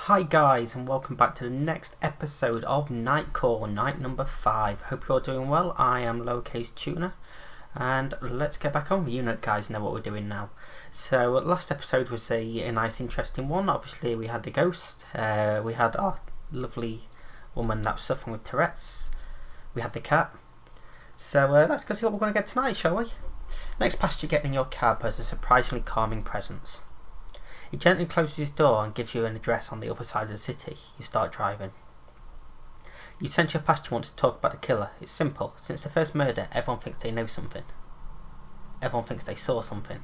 Hi guys, and welcome back to the next episode of Night Call, night number 5. Hope you're all doing well. I am lowercase Tuna, and let's get back on. You guys know what we're doing now. So last episode was a nice interesting one. Obviously we had the ghost, we had our lovely woman that was suffering with Tourette's, we had the cat. So let's go see what we're going to get tonight, shall we? Next past you get in your cab has a surprisingly calming presence. He gently closes his door and gives you an address on the other side of the city. You start driving. You sense your past you want to talk about the killer. It's simple. Since the first murder, everyone thinks they know something. Everyone thinks they saw something.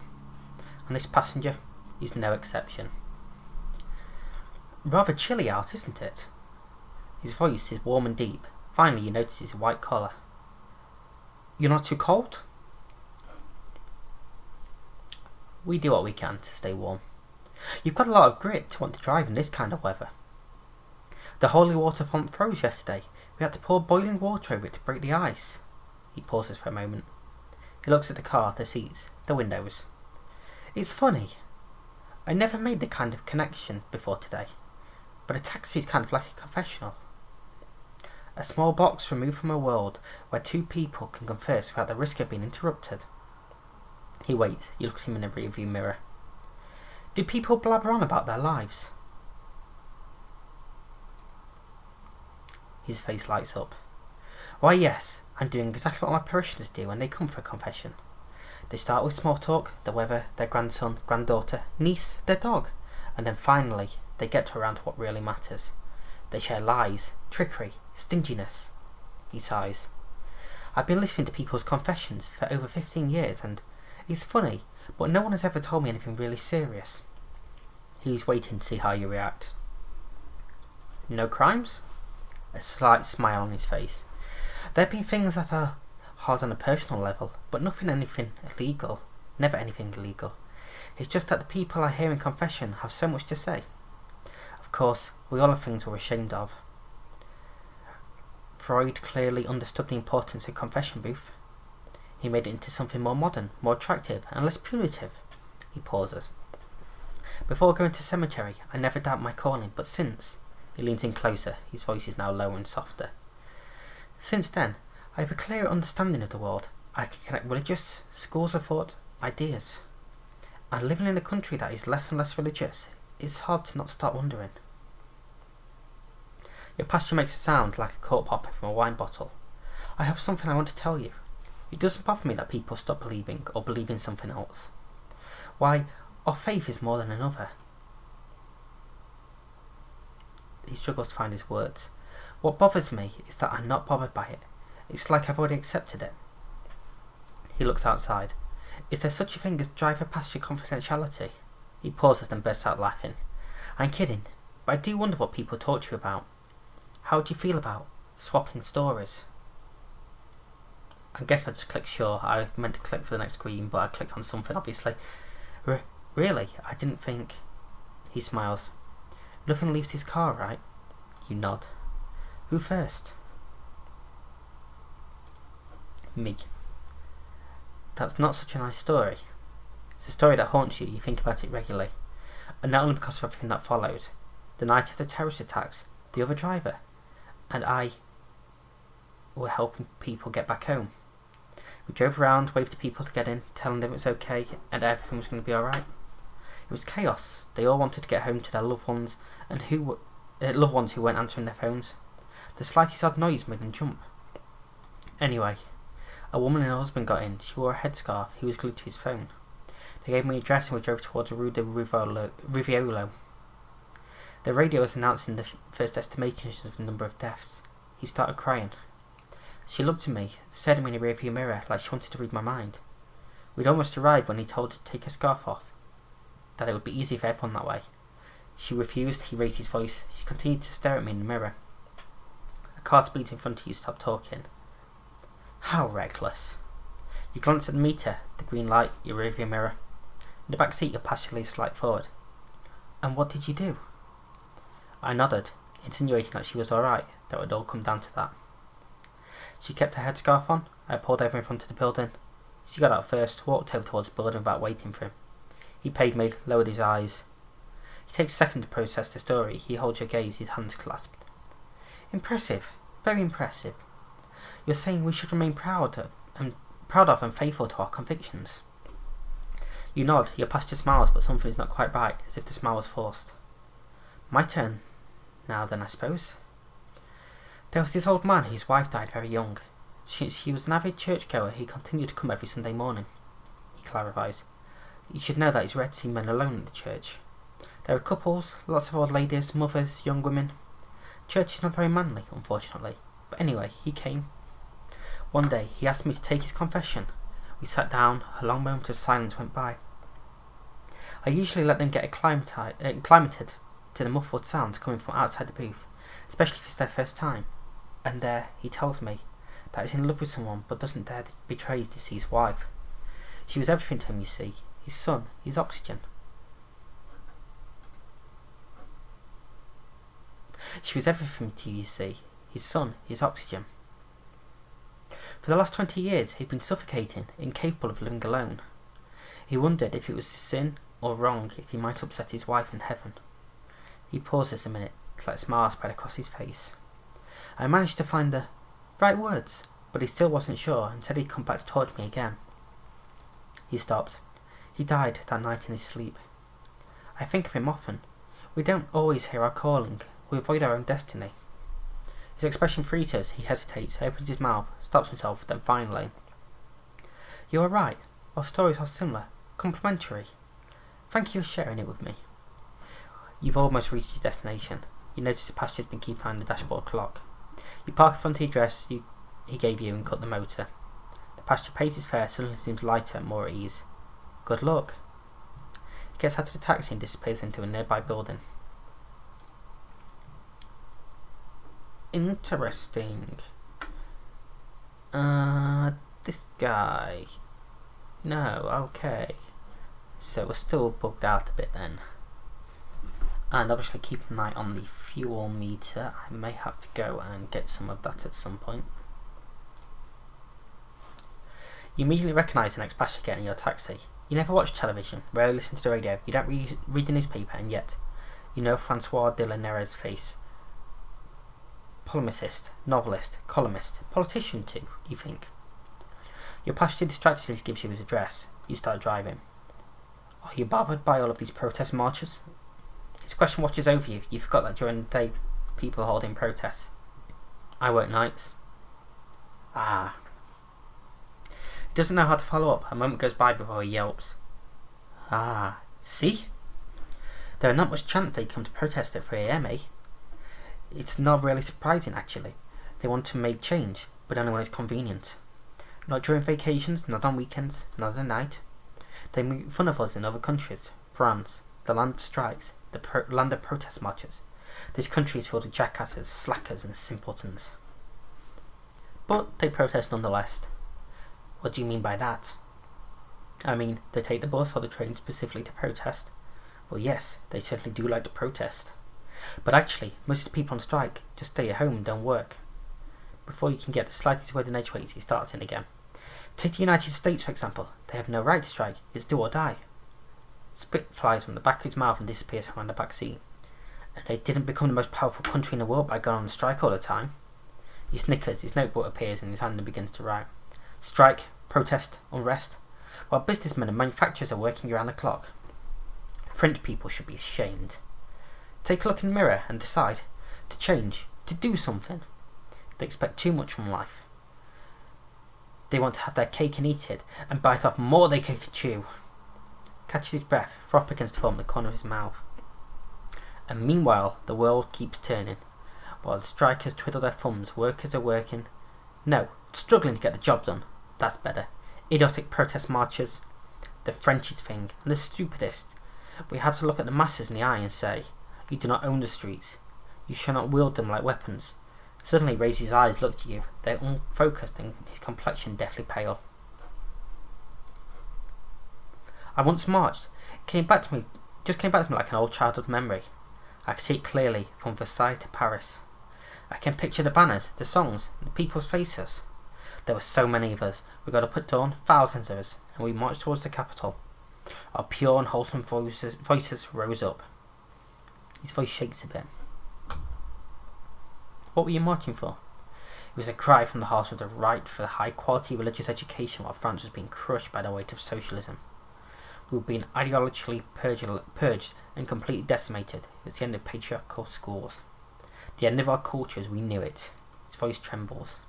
And this passenger is no exception. Rather chilly out, isn't it? His voice is warm and deep. Finally, you notice his white collar. You're not too cold? We do what we can to stay warm. You've got a lot of grit to want to drive in this kind of weather. The holy water font froze yesterday. We had to pour boiling water over it to break the ice. He pauses for a moment. He looks at the car, the seats, the windows. It's funny. I never made the kind of connection before today. But a taxi is kind of like a confessional. A small box removed from a world where two people can converse without the risk of being interrupted. He waits. You look at him in a rearview mirror. Do people blabber on about their lives? His face lights up. Why yes, I'm doing exactly what my parishioners do when they come for a confession. They start with small talk, the weather, their grandson, granddaughter, niece, their dog, and then finally they get to around what really matters. They share lies, trickery, stinginess. He sighs. I've been listening to people's confessions for over 15 years and it's funny, but no one has ever told me anything really serious. He's waiting to see how you react. No crimes? A slight smile on his face. There have been things that are hard on a personal level, but anything illegal. Never anything illegal. It's just that the people I hear in confession have so much to say. Of course, we all have things we're ashamed of. Freud clearly understood the importance of confession booth. He made it into something more modern, more attractive, and less punitive. He pauses. Before going to cemetery, I never doubt my calling, but since... He leans in closer, his voice is now lower and softer. Since then, I have a clearer understanding of the world. I can connect religious, schools of thought, ideas. And living in a country that is less and less religious, it's hard to not start wondering. Your pasture makes a sound like a cork popper from a wine bottle. I have something I want to tell you. It doesn't bother me that people stop believing or believe in something else. Why, our faith is more than another. He struggles to find his words. What bothers me is that I'm not bothered by it. It's like I've already accepted it. He looks outside. Is there such a thing as driver pasture confidentiality? He pauses and bursts out laughing. I'm kidding, but I do wonder what people talk to you about. How do you feel about swapping stories? I guess I just clicked sure. I meant to click for the next screen, but I clicked on something obviously. Really? I didn't think... He smiles. Nothing leaves his car, right? You nod. Who first? Me. That's not such a nice story. It's a story that haunts you. You think about it regularly. And not only because of everything that followed. The night of the terrorist attacks, the other driver, and I were helping people get back home. We drove around, waved to people to get in, telling them it was okay and everything was going to be alright. It was chaos. They all wanted to get home to their loved ones, and loved ones who weren't answering their phones. The slightest odd noise made them jump. Anyway, a woman and her husband got in. She wore a headscarf. He was glued to his phone. They gave me an address and we drove towards Rue de Riviolo. The radio was announcing the first estimations of the number of deaths. He started crying. She looked at me, stared at me in a rearview mirror like she wanted to read my mind. We'd almost arrived when he told her to take her scarf off. That it would be easy for everyone that way. She refused. He raised his voice. She continued to stare at me in the mirror. A car speeds in front of you. Stop talking. How reckless. You glance at the meter, the green light, your rearview mirror. In the back seat, your passenger leans slightly forward. And what did you do? I nodded, insinuating that she was alright, that it would all come down to that. She kept her headscarf on. I pulled over in front of the building. She got out first, walked over towards the building without waiting for him. He paid me, lowered his eyes. He takes a second to process the story. He holds your gaze, his hands clasped. Impressive. Very impressive. You're saying we should remain proud of and faithful to our convictions. You nod, your pastor smiles, but something is not quite right, as if the smile was forced. My turn now then, I suppose. There was this old man whose wife died very young. Since he was an avid churchgoer, he continued to come every Sunday morning. He clarifies. You should know that it's rare to see men alone at the church. There are couples, lots of old ladies, mothers, young women. Church is not very manly, unfortunately. But anyway, he came. One day, he asked me to take his confession. We sat down, a long moment of silence went by. I usually let them get acclimated to the muffled sounds coming from outside the booth, especially if it's their first time. And there, he tells me that he's in love with someone but doesn't dare to betray his deceased wife. She was everything to him, you see. His son, his oxygen. She was everything to you see. His son, his oxygen. For the last 20 years, he'd been suffocating, incapable of living alone. He wondered if it was a sin or wrong, if he might upset his wife in heaven. He pauses a minute, to let a smile spread across his face. I managed to find the right words, but he still wasn't sure and said he'd come back to talk to me again. He stopped. He died that night in his sleep. I think of him often. We don't always hear our calling. We avoid our own destiny. His expression frees us. He hesitates, opens his mouth, stops himself, then finally. You are right. Our stories are similar, complementary. Thank you for sharing it with me. You've almost reached your destination. You notice the passenger's been keeping an eye on the dashboard clock. You park in front of the address he gave you and cut the motor. The passenger pays his fare, suddenly seems lighter and more at ease. Good luck. He gets out of the taxi and disappears into a nearby building. Interesting. This guy. No, okay. So we're still bugged out a bit then. And obviously keep an eye on the fuel meter. I may have to go and get some of that at some point. You immediately recognise the next passenger getting in your taxi. You never watch television, rarely listen to the radio, you don't read the newspaper, and yet you know Francois de la Nere's face. Polemicist, novelist, columnist, politician too, you think. Your passenger distractedly gives you his address. You start driving. Are you bothered by all of these protest marches? His question watches over you. You forgot that during the day people hold in protests. I work nights. Ah. He doesn't know how to follow up. A moment goes by before he yelps. Ah, see? There are not much chance they come to protest at 3 AM, eh? It's not really surprising, actually. They want to make change, but only when it's convenient. Not during vacations, not on weekends, not at night. They make fun of us in other countries. France, the land of strikes, the land of protest marches. This country is filled with jackasses, slackers and simpletons. But they protest nonetheless. What do you mean by that? I mean, they take the bus or the train specifically to protest. Well, yes, they certainly do like to protest. But actually, most of the people on strike just stay at home and don't work. Before you can get the slightest word in edgeways, he starts in again. Take the United States, for example. They have no right to strike. It's do or die. Spit flies from the back of his mouth and disappears around the back seat. And they didn't become the most powerful country in the world by going on strike all the time. He snickers, his notebook appears in his hand and begins to write. Strike, protest, unrest. While businessmen and manufacturers are working around the clock. French people should be ashamed. Take a look in the mirror and decide to change, to do something. They expect too much from life. They want to have their cake and eat it, and bite off more they can chew. Catches his breath, froth begins to form in the corner of his mouth. And meanwhile, the world keeps turning. While the strikers twiddle their thumbs, workers are working. No, struggling to get the job done. That's better. Idiotic protest marches. The Frenchest thing, and the stupidest. We have to look at the masses in the eye and say, you do not own the streets. You shall not wield them like weapons. Suddenly raises his eyes, looked at you. They're unfocused and his complexion deathly pale. I once marched. It came back to me like an old childhood memory. I can see it clearly from Versailles to Paris. I can picture the banners, the songs, and the people's faces. There were so many of us. We got up at dawn, thousands of us, and we marched towards the capital. Our pure and wholesome voices rose up. His voice shakes a bit. What were you marching for? It was a cry from the heart of the right for high-quality religious education while France was being crushed by the weight of socialism. We were being ideologically purged and completely decimated. It's the end of patriarchal schools. The end of our culture as we knew it. His voice trembles.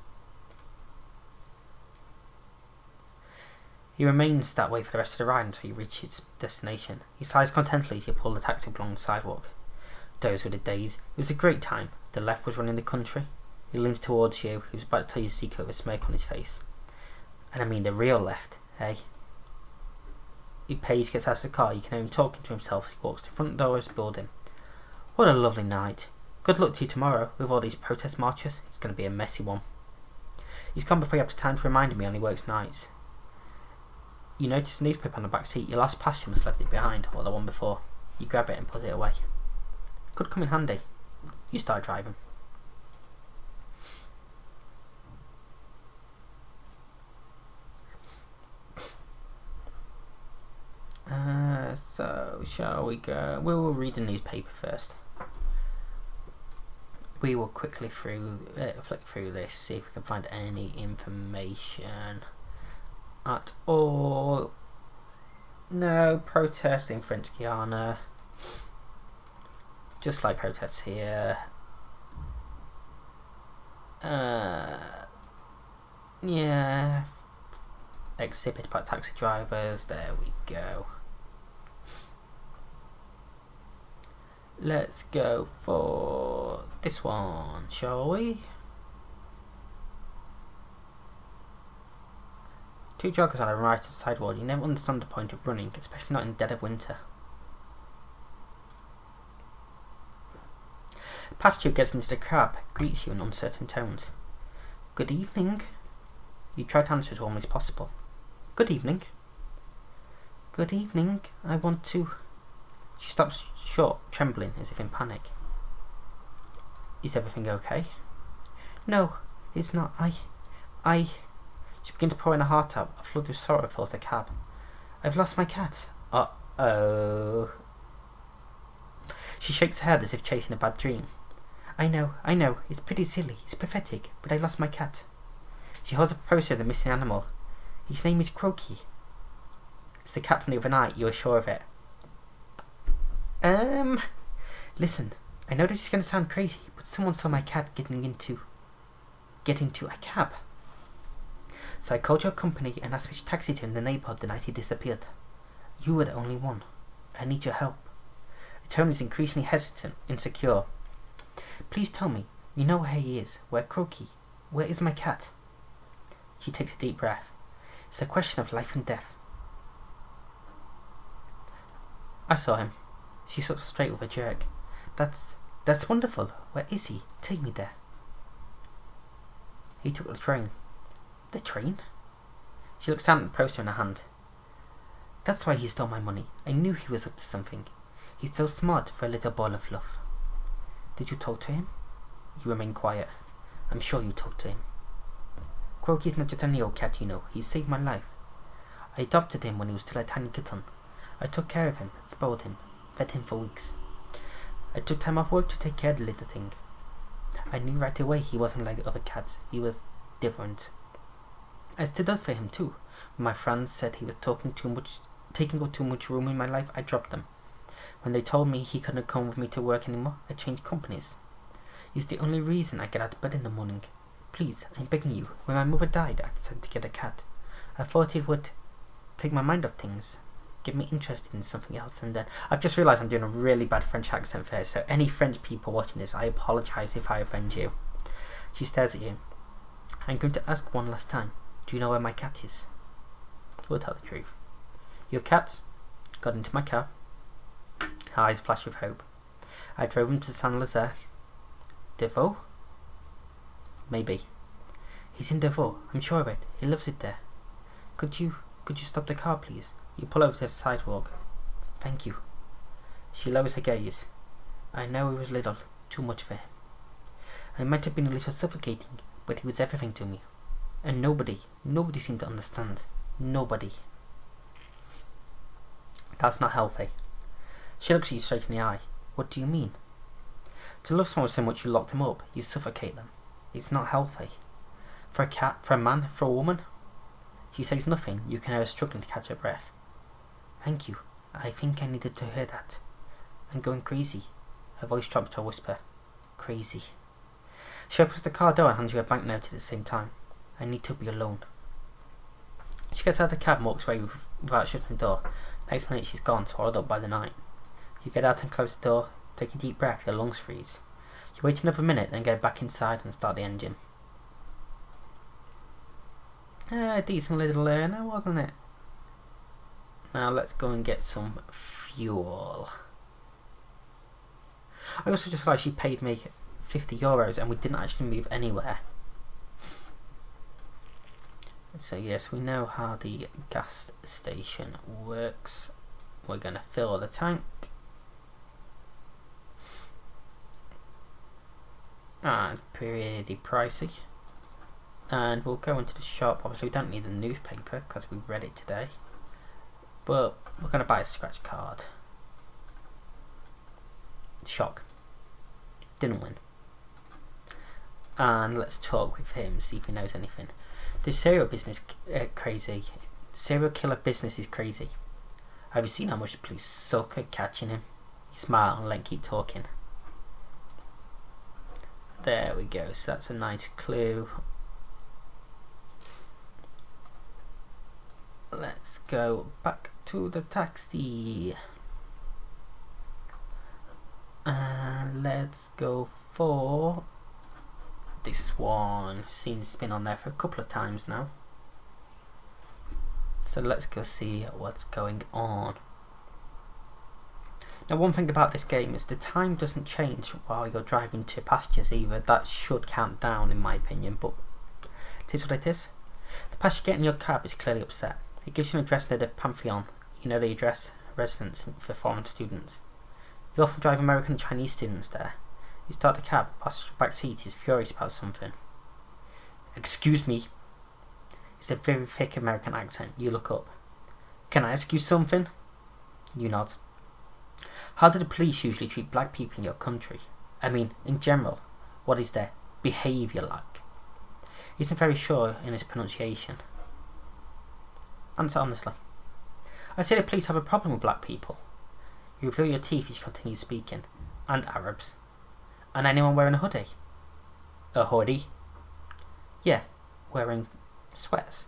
He remains that way for the rest of the ride until you reach its destination. He sighs contentedly as you pull the taxi along the sidewalk. Those were the days. It was a great time. The left was running the country. He leans towards you. He was about to tell you a secret with a smirk on his face. And I mean the real left, eh? He pays, gets out of the car. You can hear him talking to himself as he walks to the front door of his building. What a lovely night. Good luck to you tomorrow with all these protest marches. It's going to be a messy one. He's gone before you have time to remind me he only works nights. You notice the newspaper on the back seat. Your last pass, you must have left it behind, or the one before. You grab it and put it away. Could come in handy. You start driving. So, shall we go? We will read the newspaper first. We will quickly flick through this, see if we can find any information at all. No protests in French Guiana. Just like protests here. Yeah. Exhibit by taxi drivers. There we go. Let's go for this one, shall we? Two joggers on a right of the sidewalk. You never understand the point of running, especially not in the dead of winter. Past you gets into the cab, greets you in uncertain tones. Good evening. You try to answer as warmly as possible. Good evening. Good evening. I want to... She stops short, trembling as if in panic. Is everything okay? No, it's not. I... She begins pouring her heart out. A flood of sorrow fills the cab. I've lost my cat. Uh-oh. She shakes her head as if chasing a bad dream. I know. It's pretty silly. It's pathetic. But I lost my cat. She holds up a poster of the missing animal. His name is Croaky. It's the cat from the other night. You are sure of it? Listen. I know this is going to sound crazy, but someone saw my cat get into a cab. So I called your company and asked which taxi to in the neighbourhood the night he disappeared. You were the only one. I need your help. The tone is increasingly hesitant, insecure. Please tell me, you know where he is, where Croaky, where is my cat? She takes a deep breath. It's a question of life and death. I saw him. She sits straight with a jerk. That's wonderful. Where is he? Take me there. He took the train. The train? She looks down at the poster in her hand. That's why he stole my money. I knew he was up to something. He's so smart for a little ball of fluff. Did you talk to him? You remain quiet. I'm sure you talked to him. Croaky's not just any old cat, you know. He saved my life. I adopted him when he was still a tiny kitten. I took care of him, spoiled him, fed him for weeks. I took time off work to take care of the little thing. I knew right away he wasn't like the other cats. He was different. I stood up for him too. When my friends said he was taking up too much room in my life, I dropped them. When they told me he couldn't come with me to work anymore, I changed companies. He's the only reason I get out of bed in the morning. Please, I'm begging you. When my mother died, I decided to get a cat. I thought it would take my mind off things, get me interested in something else, and then I've just realised I'm doing a really bad French accent first, so any French people watching this, I apologise if I offend you. She stares at you. I'm going to ask one last time. Do you know where my cat is? We'll tell the truth. Your cat got into my car. Her eyes flash with hope. I drove him to Saint-Lazare. Devoe? Maybe. He's in Devoe. I'm sure of it. He loves it there. Could you stop the car, please? You pull over to the sidewalk. Thank you. She lowers her gaze. I know he was little. Too much for him. I might have been a little suffocating, but he was everything to me. And nobody seemed to understand. Nobody. That's not healthy. She looks at you straight in the eye. What do you mean? To love someone so much you lock them up, you suffocate them. It's not healthy. For a cat, for a man, for a woman. She says nothing. You can hear her struggling to catch her breath. Thank you. I think I needed to hear that. I'm going crazy. Her voice drops to a whisper. Crazy. She opens the car door and hands you a banknote at the same time. I need to be alone. She gets out of the cab and walks away without shutting the door. Next minute she's gone, swallowed up by the night. You get out and close the door. Take a deep breath, your lungs freeze. You wait another minute, then go back inside and start the engine. A decent little learner, wasn't it? Now let's go and get some fuel. I also just realised she paid me €50 and we didn't actually move anywhere. So yes, we know how the gas station works. We're going to fill the tank. It's pretty pricey. And we'll go into the shop. Obviously we don't need a newspaper because we've read it today. But we're going to buy a scratch card. Shock. Didn't win. And let's talk with him, see if he knows anything. The serial business crazy. Serial killer business is crazy. Have you seen how much the police suck at catching him? You smile and let him keep talking. There we go, so that's a nice clue. Let's go back to the taxi. And let's go for this one. Seen it's been on there for a couple of times now. So let's go see what's going on. Now one thing about this game is the time doesn't change while you're driving to pastures either. That should count down in my opinion, but it is what it is. The passenger getting in your cab is clearly upset. It gives you an address near the Pantheon. You know the address, residence for foreign students. You often drive American and Chinese students there. You start the cab, passenger back seat is furious about something. Excuse me. It's a very thick American accent. You look up. Can I ask you something? You nod. How do the police usually treat black people in your country? I mean, in general, what is their behaviour like? He isn't very sure in his pronunciation. Answer honestly. I say the police have a problem with black people. You reveal your teeth as you continue speaking. And Arabs. And anyone wearing a hoodie? A hoodie? Yeah, wearing sweaters.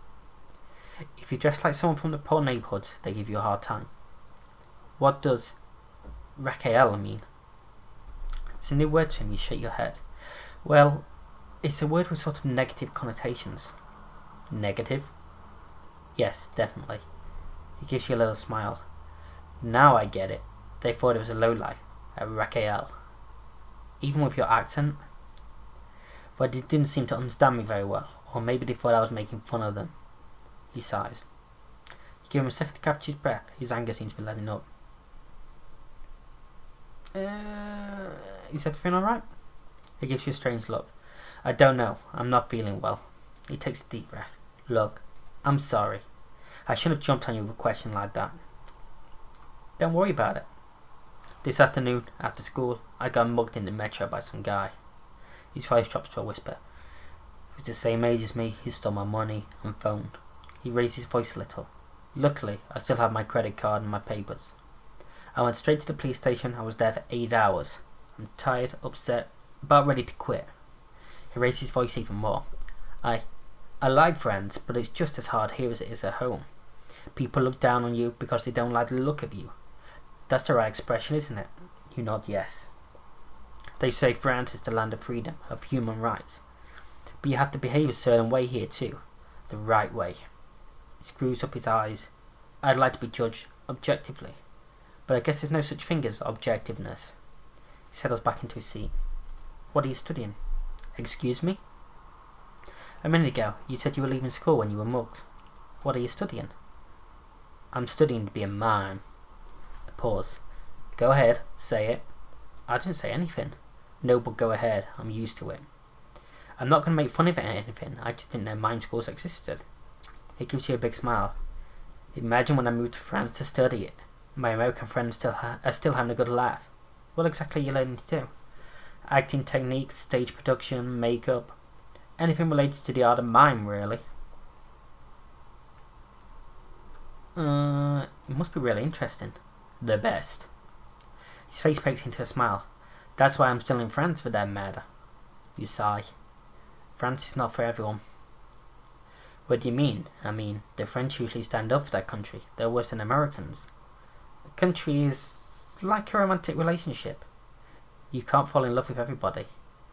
If you dress like someone from the poor neighbourhoods, they give you a hard time. What does Raquel mean? It's a new word to him. You shake your head. Well, it's a word with sort of negative connotations. Negative? Yes, definitely. He gives you a little smile. Now I get it. They thought it was a lowlife, a Raquel. Even with your accent. But they didn't seem to understand me very well. Or maybe they thought I was making fun of them. He sighs. You give him a second to capture his breath. His anger seems to be letting up. Is everything alright? He gives you a strange look. I don't know. I'm not feeling well. He takes a deep breath. Look, I'm sorry. I shouldn't have jumped on you with a question like that. Don't worry about it. This afternoon, after school, I got mugged in the metro by some guy. His voice drops to a whisper. He was the same age as me. He stole my money and phone. He raised his voice a little. Luckily, I still have my credit card and my papers. I went straight to the police station. I was there for 8 hours. I'm tired, upset, about ready to quit. He raised his voice even more. I like friends, but it's just as hard here as it is at home. People look down on you because they don't like the look of you. That's the right expression, isn't it? You nod yes. They say France is the land of freedom, of human rights. But you have to behave a certain way here too. The right way. He screws up his eyes. I'd like to be judged objectively. But I guess there's no such thing as objectiveness. He settles back into his seat. What are you studying? Excuse me? A minute ago, you said you were leaving school when you were mugged. What are you studying? I'm studying to be a mime. A pause. Go ahead, say it. I didn't say anything. No, but go ahead, I'm used to it. I'm not going to make fun of it or anything, I just didn't know mime schools existed. He gives you a big smile. Imagine when I moved to France to study it. My American friends are still having a good laugh. What exactly are you learning to do? Acting techniques, stage production, makeup, anything related to the art of mime, really. It must be really interesting. The best. His face breaks into a smile. That's why I'm still in France for that matter. You sigh. France is not for everyone. What do you mean? I mean, the French usually stand up for their country. They're worse than Americans. A country is like a romantic relationship. You can't fall in love with everybody.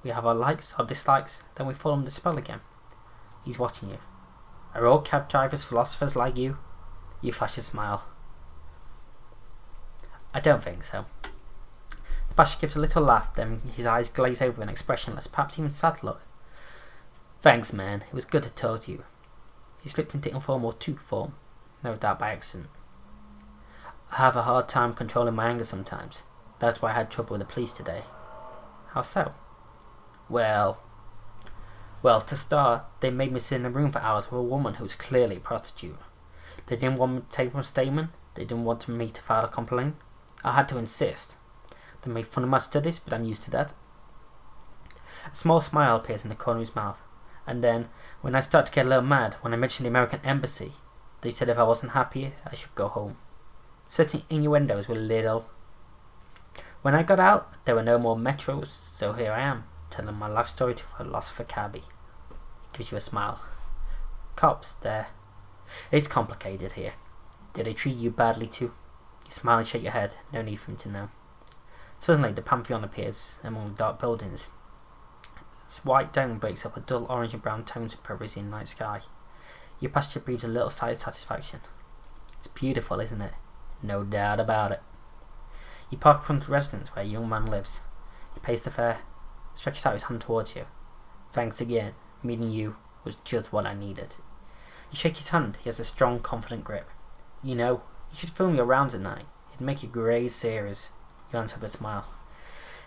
We have our likes, our dislikes, then we fall under the spell again. He's watching you. Are all cab drivers philosophers like you? You flash a smile. I don't think so. The bastard gives a little laugh, then his eyes glaze over an expressionless, perhaps even sad look. Thanks, man. It was good to talk to you. He slipped into informal tu form, no doubt by accident. I have a hard time controlling my anger sometimes. That's why I had trouble with the police today. How so? Well, to start, they made me sit in a room for hours with a woman who was clearly a prostitute. They didn't want me to take my statement. They didn't want me to file a complaint. I had to insist. They made fun of my studies, but I'm used to that. A small smile appears in the corner of his mouth. And then, when I start to get a little mad, when I mentioned the American embassy, they said if I wasn't happy, I should go home. Certain innuendos were little. When I got out, there were no more metros, so here I am, telling my life story to philosopher cabby. He gives you a smile. Cops, there. It's complicated here. Did they treat you badly too? You smile and shake your head, no need for him to know. Suddenly, the Pantheon appears among the dark buildings. Its white dome breaks up a dull orange and brown tones of Parisian night sky. Your passenger breathes a little sigh of satisfaction. It's beautiful, isn't it? No doubt about it. You park in front of the residence where a young man lives. He pays the fare, stretches out his hand towards you. Thanks again. Meeting you was just what I needed. You shake his hand. He has a strong, confident grip. You know, you should film your rounds at night. It'd make a great series. You answer with a smile.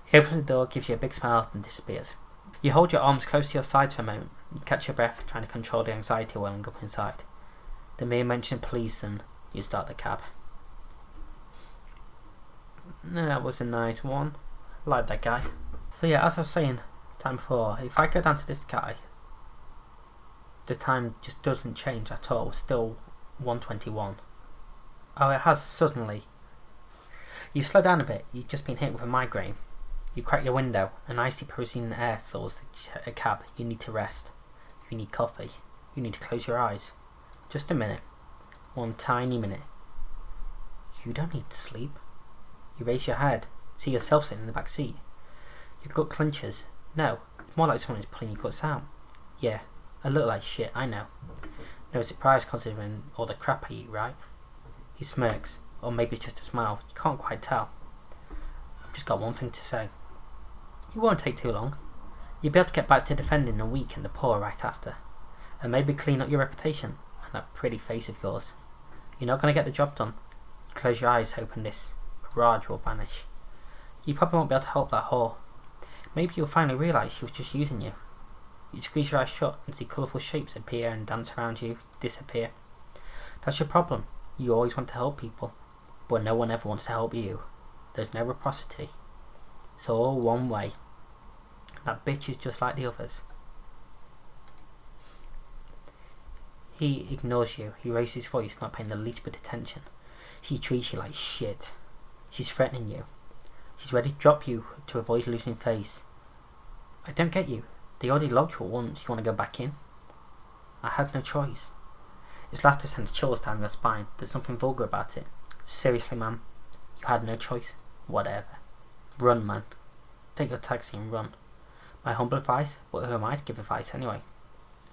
He opens the door, gives you a big smile, then disappears. You hold your arms close to your sides for a moment. You catch your breath, trying to control the anxiety welling up inside. The mere mention of police and you start the cab. That was a nice one. I like that guy. So yeah, as I was saying time before, if I go down to this guy, the time just doesn't change at all. It's still 1:21. Oh, it has suddenly. You slow down a bit. You've just been hit with a migraine. You crack your window. An icy Parisian air fills the cab. You need to rest. You need coffee. You need to close your eyes. Just a minute. One tiny minute. You don't need to sleep. You raise your head. See yourself sitting in the back seat. Your gut clenches. No, it's more like someone is pulling your guts out. Yeah, I look like shit, I know. No surprise considering all the crap I eat, right? He smirks. Or maybe it's just a smile. You can't quite tell. I've just got one thing to say. It won't take too long. You'll be able to get back to defending the weak and the poor right after. And maybe clean up your reputation and that pretty face of yours. You're not going to get the job done. You close your eyes hoping this barrage will vanish. You probably won't be able to help that whore. Maybe you'll finally realise she was just using you. You squeeze your eyes shut and see colourful shapes appear and dance around you, disappear. That's your problem. You always want to help people, but no one ever wants to help you. There's no reciprocity. It's all one way. That bitch is just like the others. He ignores you. He raises his voice, not paying the least bit of attention. She treats you like shit. She's threatening you. She's ready to drop you to avoid losing face. I don't get you. They already locked you once. You want to go back in? I had no choice. His laughter sends chills down your spine. There's something vulgar about it. Seriously, ma'am. You had no choice. Whatever. Run, man. Take your taxi and run. My humble advice? But who am I to give advice anyway?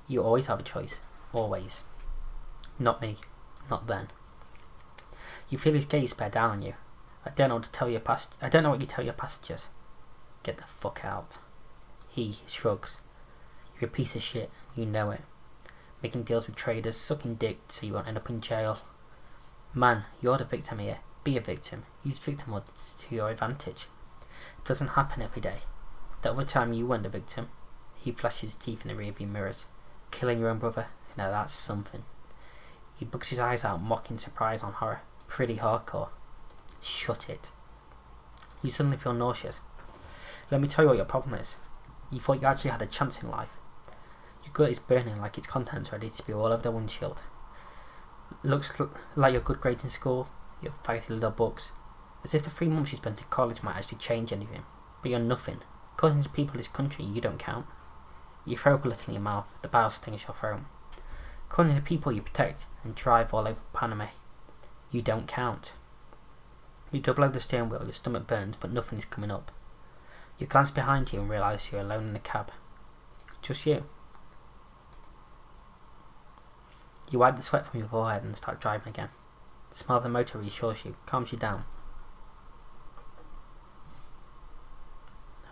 You always have a choice. Always. Not me. Not then. You feel his gaze bear down on you. I don't know what you tell your passengers. Get the fuck out. He shrugs. You're a piece of shit. You know it. Making deals with traders, sucking dick so you won't end up in jail. Man, you're the victim here. Be a victim. Use victimhood to your advantage. It doesn't happen every day. The other time you weren't the victim. He flashes his teeth in the rearview mirrors. Killing your own brother? Now that's something. He bugs his eyes out, mocking surprise on horror. Pretty hardcore. Shut it. You suddenly feel nauseous. Let me tell you what your problem is. You thought you actually had a chance in life. Your gut is burning like its contents ready to spew all over the windshield. Looks like your good grades in school, your faggoty little books. As if the 3 months you spent in college might actually change anything. But you're nothing. According to the people of this country, you don't count. You throw up a little in your mouth, the bile stings your throat. According to the people you protect and drive all over Panama, you don't count. You double over the steering wheel, your stomach burns, but nothing is coming up. You glance behind you and realise you're alone in the cab. Just you. You wipe the sweat from your forehead and start driving again. The smell of the motor reassures you, calms you down.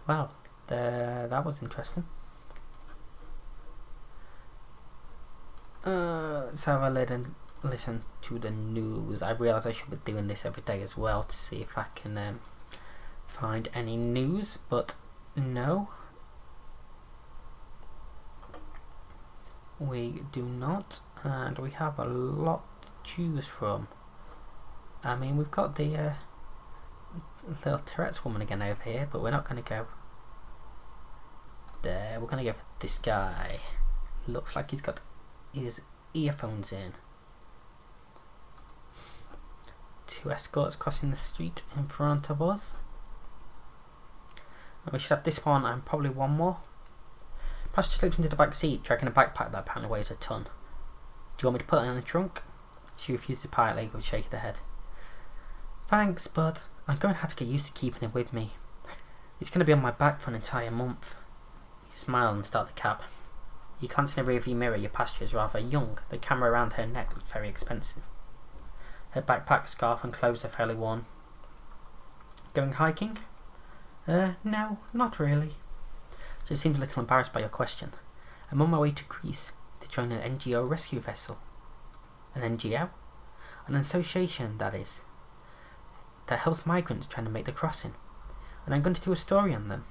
Well, that was interesting. Let's have a listen to the news. I realise I should be doing this every day as well to see if I can find any news, but no. We do not, and we have a lot to choose from. I mean, we've got the little Tourette's woman again over here, but we're not going to go there. We're going to go for this guy. Looks like he's got his earphones in. 2 escorts crossing the street in front of us. And we should have this one and probably one more. Passenger slips into the back seat, dragging a backpack that apparently weighs a ton. Do you want me to put it in the trunk? She refuses politely with a shake of the head. Thanks, bud. I'm going to have to get used to keeping it with me. It's going to be on my back for an entire month. You smile and start the cab. You glance in the rearview mirror. Your passenger is rather young. The camera around her neck looks very expensive. Her backpack, scarf and clothes are fairly worn. Going hiking? No, not really. She seems a little embarrassed by your question. I'm on my way to Greece to join an NGO rescue vessel. An NGO? An association, that is, that helps migrants trying to make the crossing. And I'm going to do a story on them.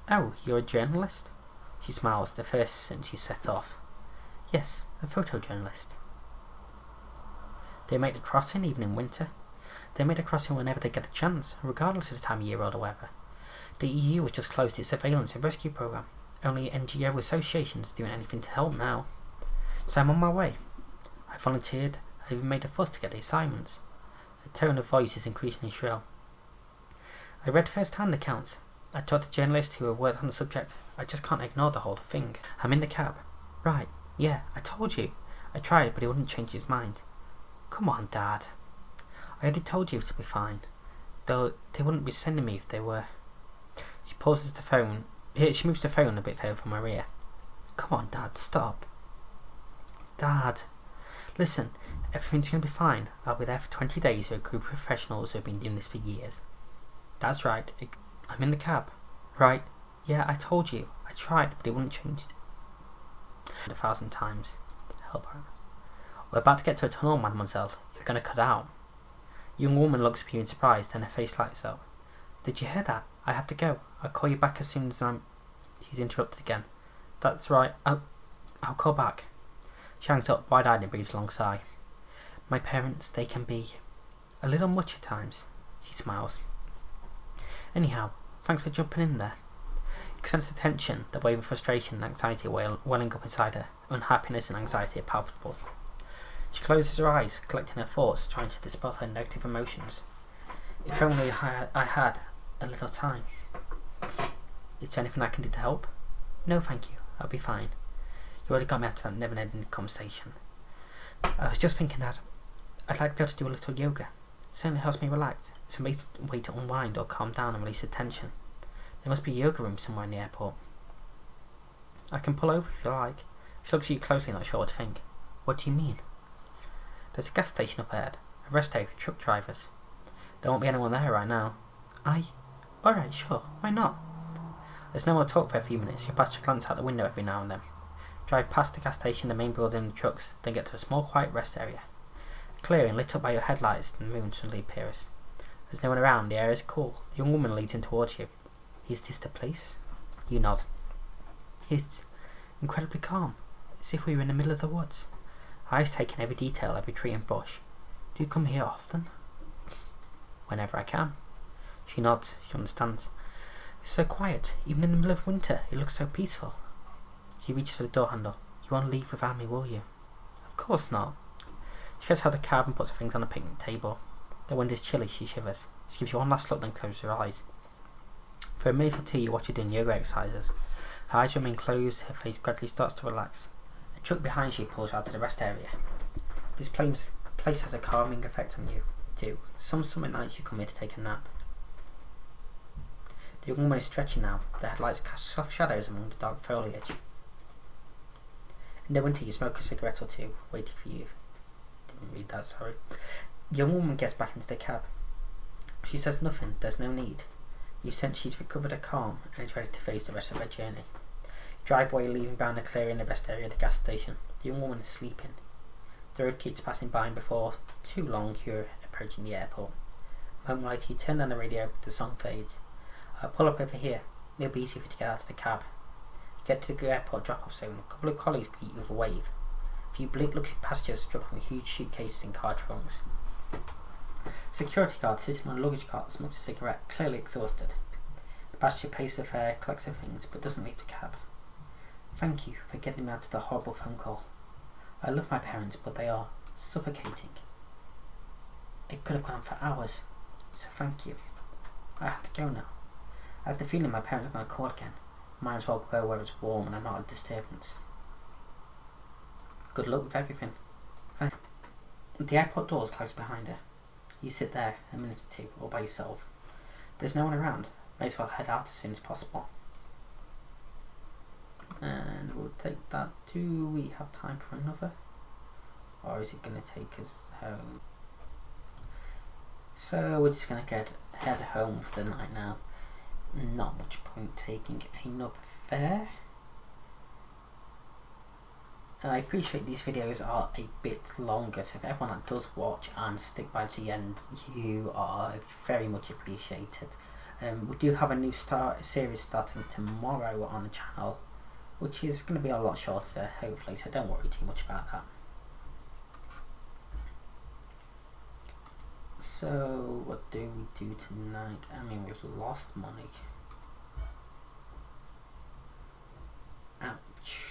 Oh, you're a journalist? She smiles, the first since you set off. Yes, a photojournalist. They make the crossing even in winter. They make the crossing whenever they get a chance, regardless of the time of year or the weather. The EU has just closed its surveillance and rescue program. Only NGO associations are doing anything to help now. So I'm on my way. I volunteered. I even made a fuss to get the assignments. The tone of voice is increasingly shrill. I read first-hand accounts. I talked to journalists who have worked on the subject. I just can't ignore the whole thing. I'm in the cab. Right, yeah, I told you. I tried, but he wouldn't change his mind. Come on, Dad. I already told you to be fine. Though they wouldn't be sending me if they were. She pauses the phone. She moves the phone a bit further from her ear. Come on, Dad, stop. Dad. Listen, everything's going to be fine. I'll be there for 20 days with a group of professionals who have been doing this for years. That's right. I'm in the cab. Right. Yeah, I told you. I tried, but it wouldn't change. 1,000 times. Help her. We're about to get to a tunnel, mademoiselle. You're going to cut out. The young woman looks at you in surprise, then her face lights up. Did you hear that? I have to go. I'll call you back as soon as I'm... She's interrupted again. That's right. I'll call back. She hangs up, wide-eyed and breathes a long sigh. My parents, they can be a little much at times. She smiles. Anyhow, thanks for jumping in there. You can sense the tension, the wave of frustration and anxiety welling up inside her. Unhappiness and anxiety are palpable. She closes her eyes, collecting her thoughts, trying to dispel her negative emotions. If only I had a little time. Is there anything I can do to help? No, thank you. I'll be fine. You already got me out of that never-ending conversation. I was just thinking that I'd like to be able to do a little yoga. It certainly helps me relax. It's a way to unwind or calm down and release the tension. There must be a yoga room somewhere in the airport. I can pull over if you like. She looks at you closely, not sure what to think. What do you mean? There's a gas station up ahead. A rest area for truck drivers. There won't be anyone there right now. Alright, sure. Why not? There's no more talk for a few minutes. You're about to glance out the window every now and then. Drive past the gas station, the main building and the trucks, then get to a small quiet rest area. Clearing lit up by your headlights, the moon suddenly appears. There's no one around, the air is cool. The young woman leads in towards you. Is this the place? You nod. It's incredibly calm, as if we were in the middle of the woods. Eyes taking every detail, every tree and bush. Do you come here often? Whenever I can. She nods, she understands. It's so quiet, even in the middle of winter. It looks so peaceful. She reaches for the door handle. You won't leave without me, will you? Of course not. She gets out of the cab and puts her things on the picnic table. The wind is chilly, she shivers. She gives you one last look, then closes her eyes. For a minute or two you watch her doing yoga exercises. Her eyes remain closed, her face gradually starts to relax. A truck behind you pulls out to the rest area. This place has a calming effect on you, too. Some summer nights you come here to take a nap. The young woman is stretching now. The headlights cast soft shadows among the dark foliage. In the winter you smoke a cigarette or two, waiting for you. Didn't read that, sorry. The young woman gets back into the cab. She says nothing, there's no need. You sense she's recovered her calm and is ready to face the rest of her journey. Drive away, leaving behind a clearing in the rest area of the gas station. The young woman is sleeping. The road keeps passing by, and before too long you're approaching the airport. A moment later you turn on the radio, the song fades. I'll pull up over here. It'll be easy for you to get out of the cab. You get to the airport drop-off zone. A couple of colleagues greet you with a wave. A few bleak looking passengers dropping huge suitcases in car trunks. Security guard sitting on a luggage cart smokes a cigarette, clearly exhausted. The passenger pays the fare, collects her things, but doesn't leave the cab. Thank you for getting me out of the horrible phone call. I love my parents, but they are suffocating. It could have gone on for hours, so thank you. I have to go now. I have the feeling my parents are going to call again. Might as well go where it's warm and I'm not a disturbance. Good luck with everything. Thanks. The airport doors close behind her. You sit there a minute or two, all by yourself. There's no one around. May as well head out as soon as possible. And we'll take that. Do we have time for another? Or is it going to take us home? So we're just going to head home for the night now. Not much point taking another fare. I appreciate these videos are a bit longer, so if everyone that does watch and stick by the end, you are very much appreciated. We do have a new series starting tomorrow on the channel, which is going to be a lot shorter, hopefully, so don't worry too much about that. So, what do we do tonight? I mean, we've lost money. Ouch.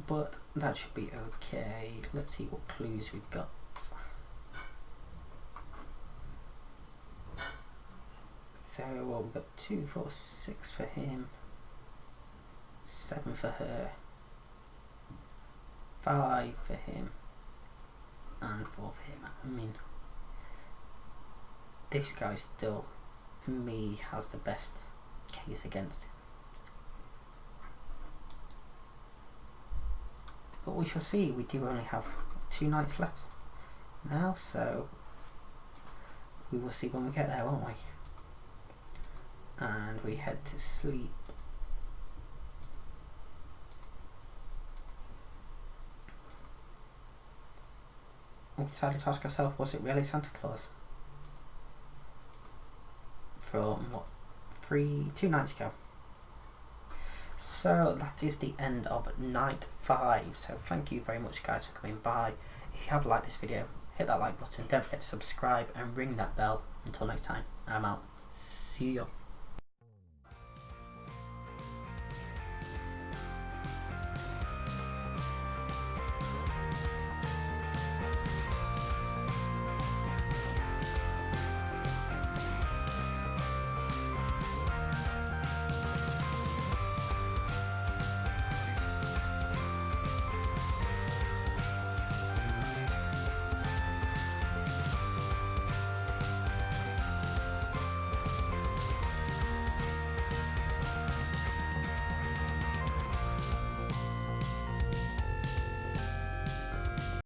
But that should be okay. Let's see what clues we've got. So, well, we've got 2, 4, 6 for him, 7 for her, 5 for him, and 4 for him. I mean, this guy still, for me, has the best case against him. But we shall see. We do only have 2 nights left now, so we will see when we get there, won't we? And we head to sleep. We decided to ask ourselves, was it really Santa Claus? From what, 2 nights ago. So that is the end of night 5. So thank you very much guys for coming by. If you have liked this video, hit that like button, don't forget to subscribe and ring that bell. Until next time, I'm out. See ya.